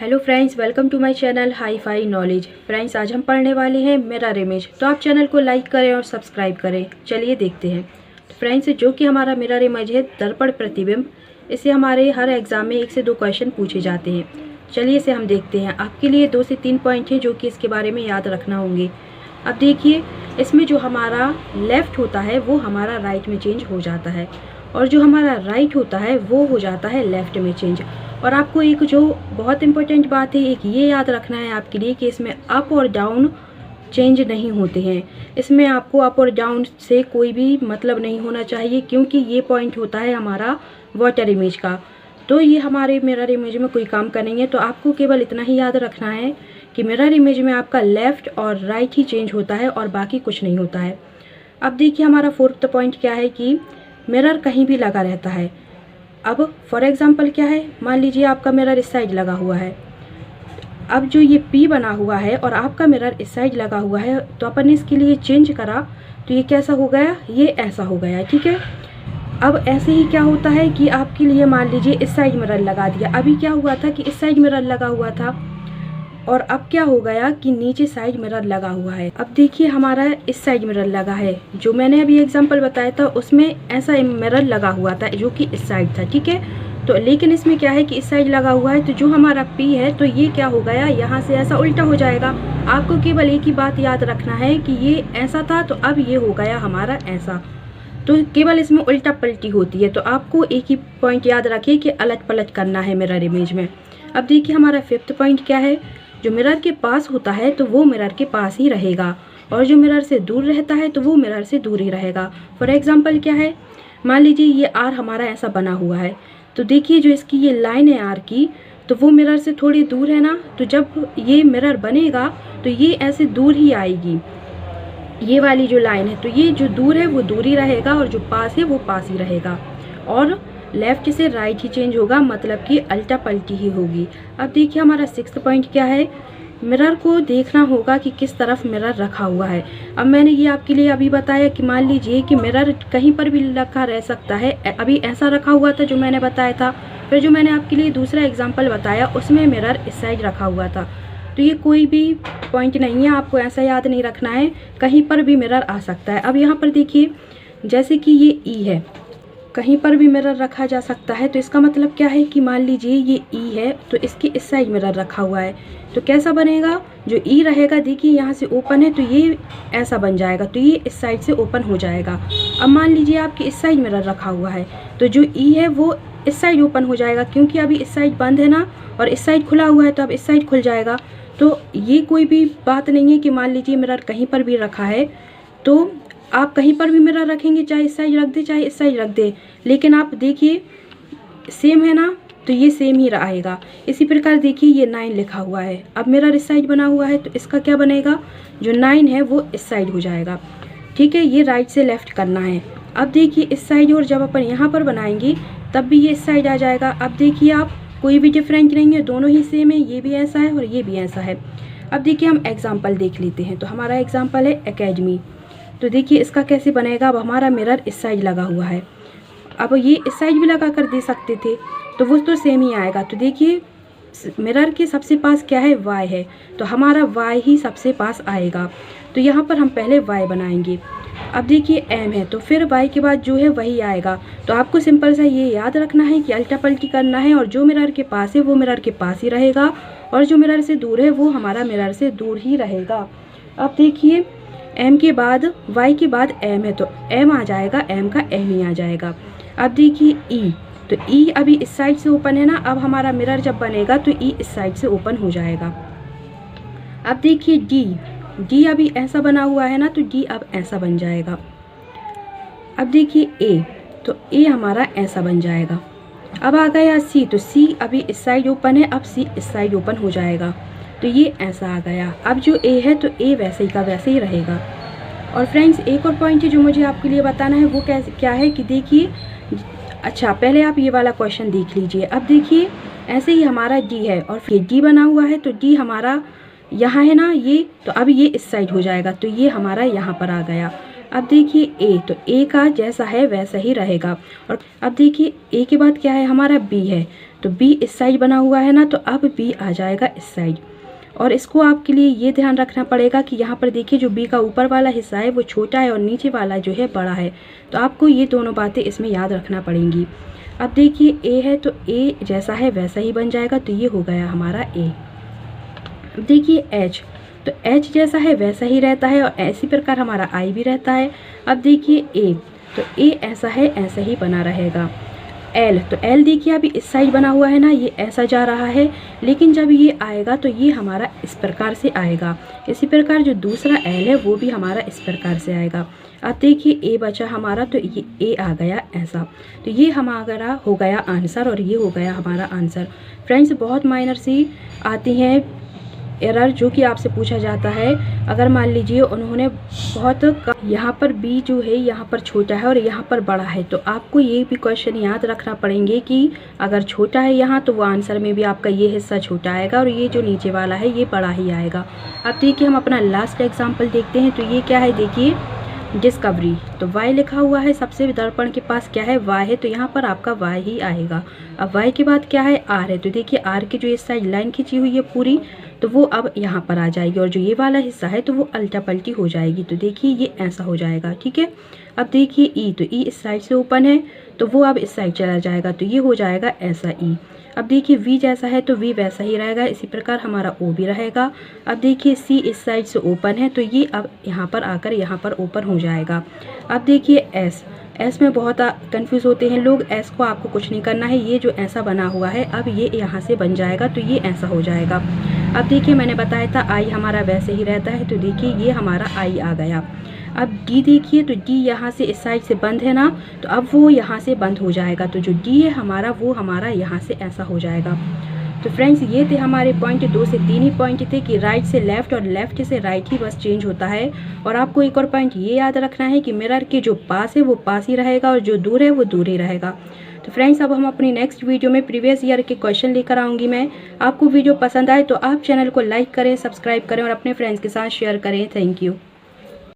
Hello friends, welcome to my channel hi fi knowledge. Friends, आज हम पढ़ने वाले हैं मिरर इमेज। तो आप चैनल को लाइक करें और सब्सक्राइब करें। चलिए देखते हैं। तो फ्रेंड्स, जो कि हमारा मिरर इमेज है दर्पण प्रतिबिंब, इसे हमारे हर एग्जाम में 1 से 2 क्वेश्चन पूछे जाते हैं। चलिए इसे हम देखते हैं। आपके लिए 2 से 3 पॉइंट हैं जो कि इसके बारे में याद रखना होंगे। अब देखिए, इसमें जो हमारा लेफ़्ट होता है वो हमारा राइट में चेंज हो जाता है, और जो हमारा राइट होता है वो हो जाता है लेफ़्ट में चेंज। और आपको एक जो बहुत इंपॉर्टेंट बात है, एक ये याद रखना है आपके लिए कि इसमें अप और डाउन चेंज नहीं होते हैं। इसमें आपको अप और डाउन से कोई भी मतलब नहीं होना चाहिए, क्योंकि ये पॉइंट होता है हमारा वाटर इमेज का। तो ये हमारे मिरर इमेज में कोई काम करेंगे। तो आपको केवल इतना ही याद रखना है कि मिरर इमेज में आपका लेफ़्ट और राइट ही चेंज होता है और बाकी कुछ नहीं होता है। अब देखिए, हमारा 4th पॉइंट क्या है कि मिरर कहीं भी लगा रहता है। अब फॉर एग्जांपल क्या है, मान लीजिए आपका मिरर इस साइड लगा हुआ है। अब जो ये P बना हुआ है और आपका मिरर इस साइड लगा हुआ है, तो अपन ने इसके लिए चेंज करा तो ये कैसा हो गया, ये ऐसा हो गया। ठीक है। अब ऐसे ही क्या होता है कि आपके लिए मान लीजिए इस साइड मिरर लगा दिया। अभी क्या हुआ था कि इस साइड मिरर लगा हुआ था, और अब क्या हो गया कि नीचे साइड मिरर लगा हुआ है। अब देखिए, हमारा इस साइड मिरर लगा है। जो मैंने अभी एग्जांपल बताया था उसमें ऐसा मिरर लगा हुआ था जो कि इस साइड था। ठीक है। तो लेकिन इसमें क्या है कि इस साइड लगा हुआ है, तो जो हमारा P है तो ये क्या हो गया, यहाँ से ऐसा उल्टा हो जाएगा। आपको केवल एक ही बात याद रखना है कि ये ऐसा था तो अब ये हो गया हमारा ऐसा। तो केवल इसमें उल्टा पलटी होती है। तो आपको एक ही पॉइंट याद रखिए कि अलट पलट करना है मिरर इमेज में। अब देखिए, हमारा 5th पॉइंट क्या है। जो मिरर के पास होता है तो वो मिरर के पास ही रहेगा, और जो मिरर से दूर रहता है तो वो मिरर से दूर ही रहेगा। फॉर एग्जांपल क्या है, मान लीजिए ये R हमारा ऐसा बना हुआ है। तो देखिए, जो इसकी ये लाइन है R की, तो वो मिरर से थोड़ी दूर है ना। तो जब ये मिरर बनेगा तो ये ऐसे दूर ही आएगी, ये वाली जो लाइन है। तो ये जो दूर है वो दूर ही रहेगा, और जो पास है वो पास ही रहेगा, और लेफ़्ट से राइट ही चेंज होगा, मतलब कि अल्टा पलटी ही होगी। अब देखिए, हमारा 6th पॉइंट क्या है। मिरर को देखना होगा कि किस तरफ मिरर रखा हुआ है। अब मैंने ये आपके लिए अभी बताया कि मान लीजिए कि मिरर कहीं पर भी रखा रह सकता है। अभी ऐसा रखा हुआ था जो मैंने बताया था। फिर जो मैंने आपके लिए दूसरा एग्जाम्पल बताया उसमें मिरर इस साइड रखा हुआ था। तो ये कोई भी पॉइंट नहीं है, आपको ऐसा याद नहीं रखना है, कहीं पर भी मिरर आ सकता है। अब यहाँ पर देखिए, जैसे कि ये E है, कहीं पर भी मिरर रखा जा सकता है। तो इसका मतलब क्या है कि मान लीजिए ये E है, तो इसके इस साइड मिरर रखा हुआ है। तो कैसा बनेगा, जो E रहेगा, देखिए यहाँ से ओपन है तो ये ऐसा बन जाएगा, तो ये इस साइड से ओपन हो जाएगा। अब मान लीजिए आपके इस साइड मिरर रखा हुआ है, तो जो E है वो इस साइड ओपन हो जाएगा, क्योंकि अभी इस साइड बंद है ना, और इस साइड खुला हुआ है, तो अब इस साइड खुल जाएगा। तो ये कोई भी बात नहीं है कि मान लीजिए मिरर कहीं पर भी रखा है, तो आप कहीं पर भी मिरर रखेंगे, चाहे इस साइड रख दे चाहे इस साइड रख दे, लेकिन आप देखिए सेम है ना, तो ये सेम ही आएगा। इसी प्रकार देखिए, ये 9 लिखा हुआ है। अब मिरर इस साइड बना हुआ है, तो इसका क्या बनेगा, जो 9 है वो इस साइड हो जाएगा। ठीक है, ये राइट से लेफ़्ट करना है। अब देखिए इस साइड, और जब अपन यहाँ पर बनाएंगे तब भी ये इस साइड आ जाएगा। अब देखिए, आप कोई भी डिफरेंट नहीं है, दोनों ही सेम है। ये भी ऐसा है और ये भी ऐसा है। अब देखिए, हम एग्जाम्पल देख लेते हैं। तो हमारा एग्जाम्पल है एकेडमी। तो देखिए इसका कैसे बनेगा। अब हमारा मिरर इस साइड लगा हुआ है, अब ये इस साइड भी लगा कर दे सकते थे, तो वो तो सेम ही आएगा। तो देखिए, मिरर के सबसे पास क्या है, Y है, तो हमारा Y ही सबसे पास आएगा। तो यहाँ पर हम पहले Y बनाएंगे। अब देखिए M है, तो फिर Y के बाद जो है वही आएगा। तो आपको सिंपल सा ये याद रखना है कि अल्टा पलटी करना है, और जो मिरर के पास है वो मिरर के पास ही रहेगा, और जो मिरर से दूर है वो हमारा मिरर से दूर ही रहेगा। अब देखिए, M के बाद Y के बाद M है, तो M आ जाएगा, M का M ही आ जाएगा। अब देखिए E, तो E अभी इस साइड से ओपन है ना। अब हमारा मिरर जब बनेगा तो E इस साइड से ओपन हो जाएगा। अब देखिए D अभी ऐसा बना हुआ है ना, तो D अब ऐसा बन जाएगा। अब देखिए A, तो A हमारा ऐसा बन जाएगा। अब आ गया C, तो C अभी इस साइड ओपन है, अब C इस साइड ओपन हो जाएगा, तो ये ऐसा आ गया। अब जो A है तो A वैसे ही का वैसे ही रहेगा। और फ्रेंड्स, एक और पॉइंट है जो मुझे आपके लिए बताना है, वो क्या है कि देखिए, अच्छा पहले आप ये वाला क्वेश्चन देख लीजिए। अब देखिए, ऐसे ही हमारा D है, और फिर D बना हुआ है, तो D हमारा यहाँ है ना ये, तो अब ये इस साइड हो जाएगा, तो ये हमारा यहाँ पर आ गया। अब देखिए ए, तो ए का जैसा है वैसा ही रहेगा। और अब देखिए ए के बाद क्या है, हमारा बी है, तो बी इस साइड बना हुआ है ना, तो अब बी आ जाएगा इस साइड। और इसको आपके लिए ये ध्यान रखना पड़ेगा कि यहाँ पर देखिए जो बी का ऊपर वाला हिस्सा है वो छोटा है और नीचे वाला जो है बड़ा है, तो आपको ये दोनों बातें इसमें याद रखना पड़ेंगी। अब देखिए ए है, तो ए जैसा है वैसा ही बन जाएगा, तो ये हो गया हमारा ए। अब देखिए एच, तो एच जैसा है वैसा ही रहता है और इसी प्रकार हमारा आई भी रहता है। अब देखिए ए, तो ए ऐसा है ऐसा ही बना रहेगा। एल, तो एल देखिए अभी इस साइड बना हुआ है ना, ये ऐसा जा रहा है, लेकिन जब ये आएगा तो ये हमारा इस प्रकार से आएगा। इसी प्रकार जो दूसरा एल है वो भी हमारा इस प्रकार से आएगा। अब देखिए ए बचा हमारा, तो ये ए आ गया ऐसा, तो ये हमारा हो गया आंसर और ये हो गया हमारा आंसर। फ्रेंड्स, बहुत माइनर सी आती हैं एरर जो कि आपसे पूछा जाता है। अगर मान लीजिए उन्होंने यहाँ पर बी जो है यहाँ पर छोटा है और यहाँ पर बड़ा है, तो आपको ये भी क्वेश्चन याद रखना पड़ेंगे कि अगर छोटा है यहाँ तो वो आंसर में भी आपका ये हिस्सा छोटा आएगा और ये जो नीचे वाला है ये बड़ा ही आएगा। अब देखिए हम अपना लास्ट एग्जाम्पल देखते हैं। तो ये क्या है, देखिए डिस्कवरी, तो y लिखा हुआ है, सबसे दर्पण के पास क्या है, y है, तो यहाँ पर आपका y ही आएगा। अब y के बाद क्या है, r है, तो देखिए r की जो इस साइड लाइन खींची हुई है पूरी, तो वो अब यहाँ पर आ जाएगी और जो ये वाला हिस्सा है तो वो अल्टा पल्टी हो जाएगी, तो देखिए ये ऐसा हो जाएगा। ठीक है, अब देखिए ई, तो ई इस साइड से ओपन है तो वो अब इस साइड चला जाएगा, तो ये हो जाएगा ऐसा ई। अब देखिए वी जैसा है तो वी वैसा ही रहेगा, इसी प्रकार हमारा ओ भी रहेगा। अब देखिए सी इस साइड से ओपन है तो ये अब यहाँ पर आकर यहाँ पर ओपन हो जाएगा। अब देखिए एस, एस में बहुत कंफ्यूज होते हैं लोग, एस को आपको कुछ नहीं करना है, ये जो ऐसा बना हुआ है अब ये यहाँ से बन जाएगा, तो ये ऐसा हो जाएगा। अब देखिए मैंने बताया था आई हमारा वैसे ही रहता है, तो देखिए ये हमारा आई आ गया। अब डी देखिए, तो डी यहाँ से इस साइड से बंद है ना, तो अब वो यहाँ से बंद हो जाएगा, तो जो डी है हमारा वो हमारा यहाँ से ऐसा हो जाएगा। तो फ्रेंड्स, ये थे हमारे पॉइंट, 2 से 3 ही पॉइंट थे कि राइट से लेफ्ट और लेफ्ट से राइट ही बस चेंज होता है। और आपको एक और पॉइंट ये याद रखना है कि मिरर के जो पास है वो पास ही रहेगा और जो दूर है वो दूर ही रहेगा। तो फ्रेंड्स, अब हम अपनी नेक्स्ट वीडियो में प्रीवियस ईयर के क्वेश्चन लेकर आऊँगी मैं। आपको वीडियो पसंद आए तो आप चैनल को लाइक करें, सब्सक्राइब करें और अपने फ्रेंड्स के साथ शेयर करें। Thank you.